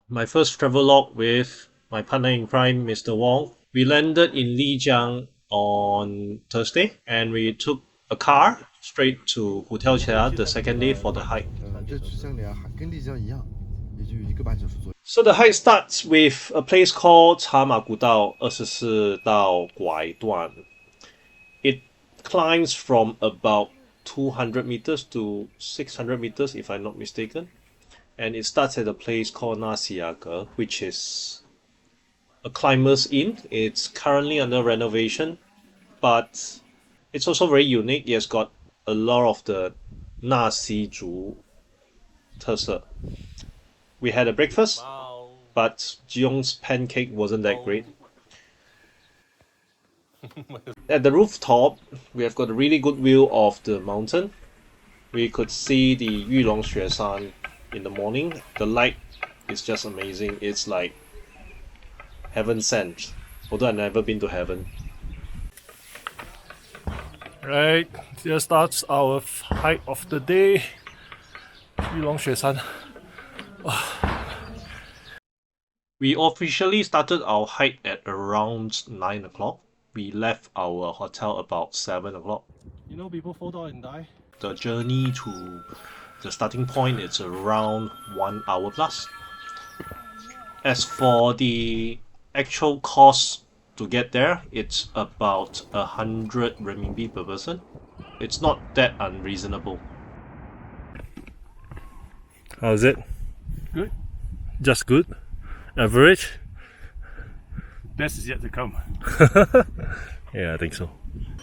My first travelogue with my partner in crime, Mr. Wong. We landed in Lijiang on Thursday and we took a car straight to Hotel Chia the second day for the hike. So the hike starts with a place called 茶马古道24道拐段. It climbs from about 200 meters to 600 meters if I'm not mistaken. And it starts at a place called Nasiaga, which is a climber's inn. It's currently under renovation, but it's also very unique. It has got a lot of the Nasi Zhu 特色. We had a breakfast, but Jiong's pancake wasn't that great. At the rooftop, we have got a really good view of the mountain. We could see the Yulong Xueshan in the morning. The light is just amazing. It's like heaven sent, although I've never been to heaven. Right, here starts our hike of the day. Yulong Xueshan. We officially started our hike at around 9 o'clock. We left our hotel about 7 o'clock. You know, people fall down and die. The journey to the starting point is around 1 hour plus. As for the actual cost to get there, it's about 100 renminbi per person. It's not that unreasonable. How's it? Good. Just good? Average? Best is yet to come. Yeah, I think so.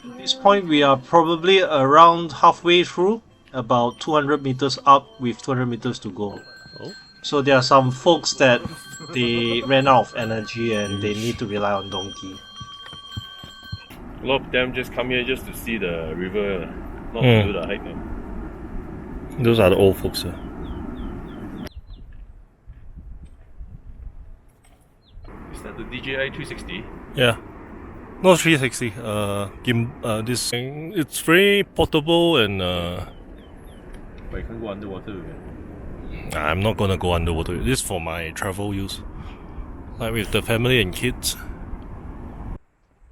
At this point, we are probably around halfway through, about 200 meters up with 200 meters to go. Oh. So there are some folks that they ran out of energy and they need to rely on donkey. A lot of them just come here just to see the river, not to do the hike. Those are the old folks. Is that the DJI 360? Yeah. No 360. This thing, it's very portable and But you can't go underwater with it. I'm not gonna go underwater. This is for my travel use. Like with the family and kids.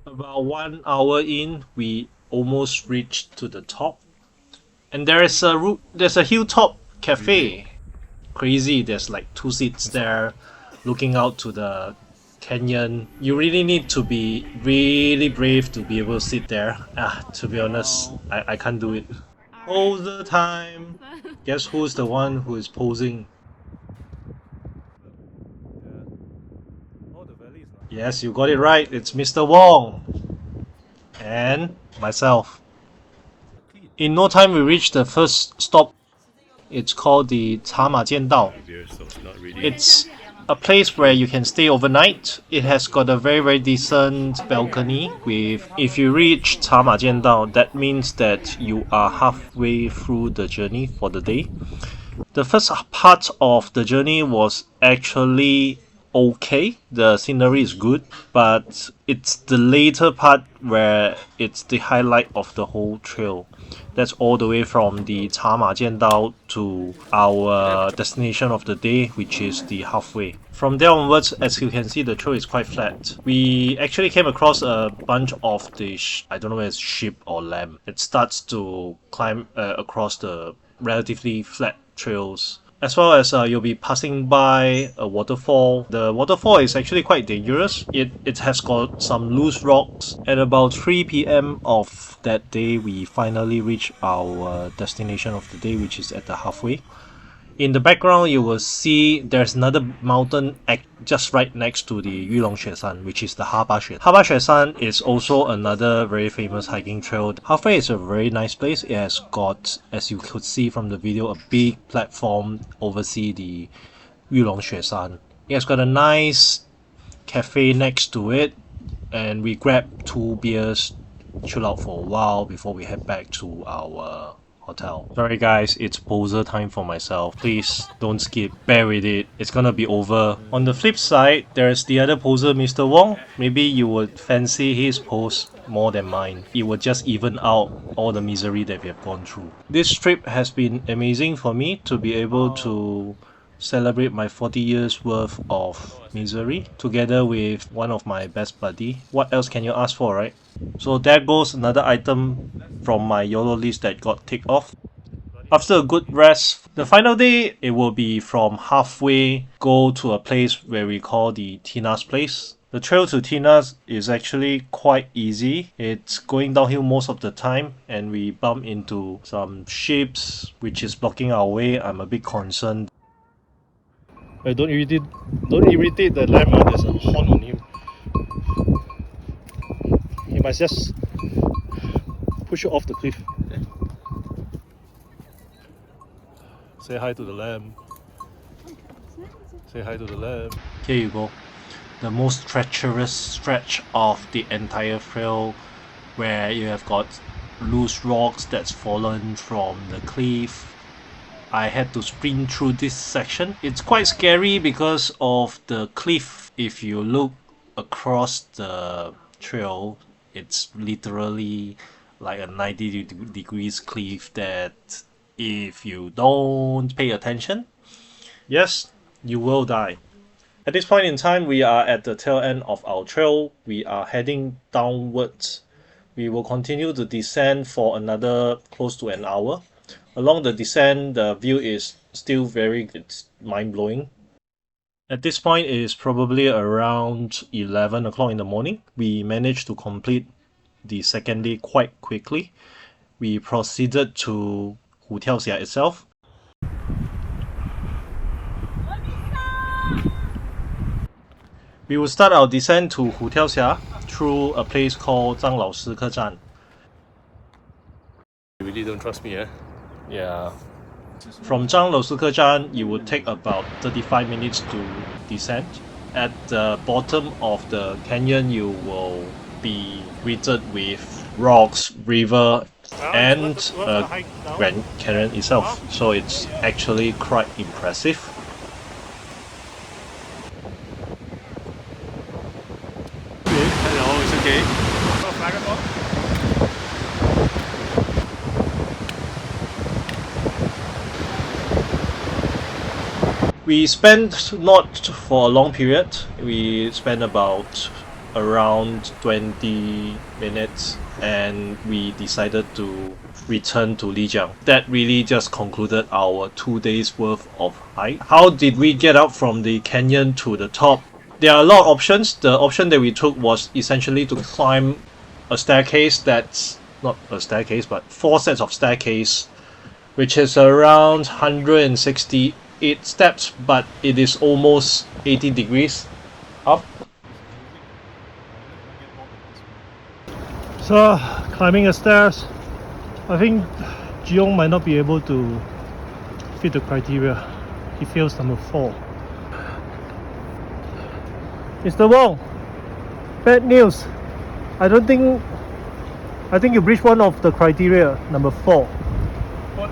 About 1 hour in, we almost reached to the top. And there's a hilltop cafe. Crazy, there's like 2 seats there looking out to the canyon. You really need to be really brave to be able to sit there. To be honest, I can't do it. Poser time! Guess who's the one who is posing? Yes, you got it right. It's Mr. Wong. And myself. In no time we reached the first stop. It's called the 茶马剑道. So it's not really. It's a place where you can stay overnight. It has got a very decent balcony with, if you reach 茶马剑道, that means that you are halfway through the journey for the day. The first part of the journey was actually okay. The scenery is good, but it's the later part where it's the highlight of the whole trail. That's all the way from the 茶马剑道 to our destination of the day, which is the halfway. From there onwards, as you can see, the trail is quite flat. We actually came across a bunch of the, I don't know whether it's sheep or lamb. It starts to climb across the relatively flat trails. As well as you'll be passing by a waterfall. The waterfall is actually quite dangerous. It has got some loose rocks. At about 3 p.m. of that day, we finally reached our destination of the day, which is at the halfway. In the background, you will see there's another mountain just right next to the Yulong Xueshan, which is the Haba Xueshan. Haba Xueshan is also another very famous hiking trail. Halfway is a very nice place. It has got, as you could see from the video, a big platform oversee the Yulong Xueshan. It has got a nice cafe next to it, and we grabbed 2 beers, chill out for a while before we head back to our hotel. Sorry guys, it's poser time for myself. Please don't skip, bear with it. It's gonna be over. On the flip side, there's the other poser, Mr. Wong. Maybe you would fancy his pose more than mine. It would just even out all the misery that we have gone through. This trip has been amazing for me to be able to celebrate my 40 years worth of misery together with one of my best buddy. What else can you ask for, right? So there goes another item from my YOLO list that got ticked off. After a good rest, the final day, it will be from halfway go to a place where we call the Tina's place. The trail to Tina's is actually quite easy. It's going downhill most of the time and we bump into some ships which is blocking our way. I'm a bit concerned. Hey, don't irritate the lamb, there's a horn on him. He must just push you off the cliff. Say hi to the lamb. Say hi to the lamb. Here you go. The most treacherous stretch of the entire trail where you have got loose rocks that's fallen from the cliff. I had to sprint through this section. It's quite scary because of the cliff. If you look across the trail, it's literally like a 90 degrees cliff that if you don't pay attention, yes, you will die. At this point in time, we are at the tail end of our trail. We are heading downwards. We will continue to descend for another close to an hour. Along the descent, the view is still it's mind-blowing. At this point, it is probably around 11 o'clock in the morning. We managed to complete the second day quite quickly. We proceeded to Hutiaoxia itself. We will start our descent to Hutiaoxia through a place called 张老师客栈. You really don't trust me, eh? Yeah. From 张老师客栈, you would take about 35 minutes to descend. At the bottom of the canyon, you will be greeted with rocks, river, and Grand Canyon itself. So it's actually quite impressive. Hello, it's okay. We spent not for a long period. We spent about around 20 minutes and we decided to return to Lijiang. That really just concluded our 2 days worth of hike. How did we get up from the canyon to the top? There are a lot of options. The option that we took was essentially to climb a staircase that's not a staircase but 4 sets of staircase, which is around 168 steps, but it is almost 80 degrees up. So, climbing the stairs, I think Jiong might not be able to fit the criteria. He fails number 4. Mr. Wong, bad news. I think you breached one of the criteria, number 4. What?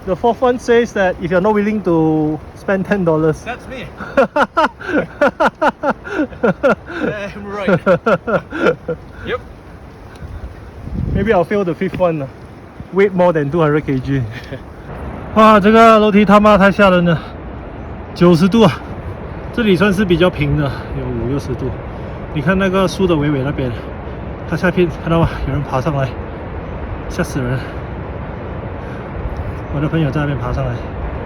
The 4th one says that if you're not willing to spend $10. That's me. I'm right. Yep. Maybe I'll fail the 5th one. Weight more than 200 kg. 哇，这个楼梯他妈太吓人了，90度啊！这里算是比较平的，有50-60度。你看那个树的尾尾那边，它下面看到吗？有人爬上来，吓死人！我的朋友在那边爬上来，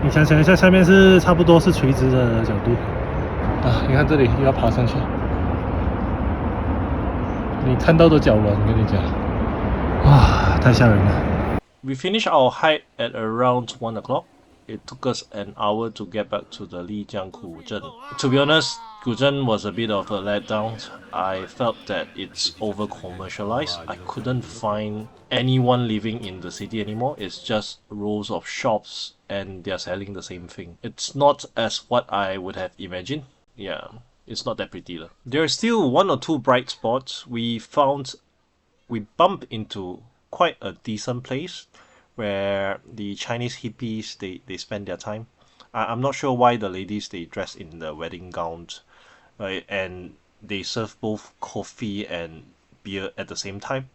你想想一下，下面是差不多是垂直的角度啊！你看这里又要爬上去，你看到都脚软，跟你讲，哇，太吓人了。We finished our hike at around 1 o'clock. It took us an hour to get back to the Lijiang Guzhen. To be honest, Guzhen was a bit of a letdown. I felt that it's over commercialized. I couldn't find anyone living in the city anymore. It's just rows of shops and they're selling the same thing. It's not as what I would have imagined. Yeah, it's not that pretty. There are still 1 or 2 bright spots. We bumped into quite a decent place where the Chinese hippies they spend their time. I'm not sure why the ladies they dress in the wedding gowns, right? And they serve both coffee and beer at the same time.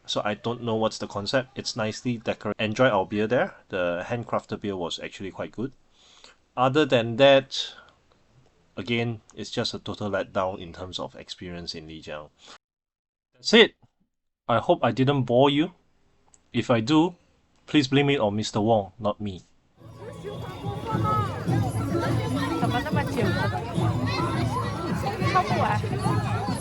So I don't know what's the concept. It's nicely decorated. Enjoy our beer there. The handcrafted beer was actually quite good. Other than that, again, it's just a total letdown in terms of experience in Lijiang. That's it. I hope I didn't bore you. If I do, please blame it on Mr. Wong, not me. 怎么那么久？抽不完。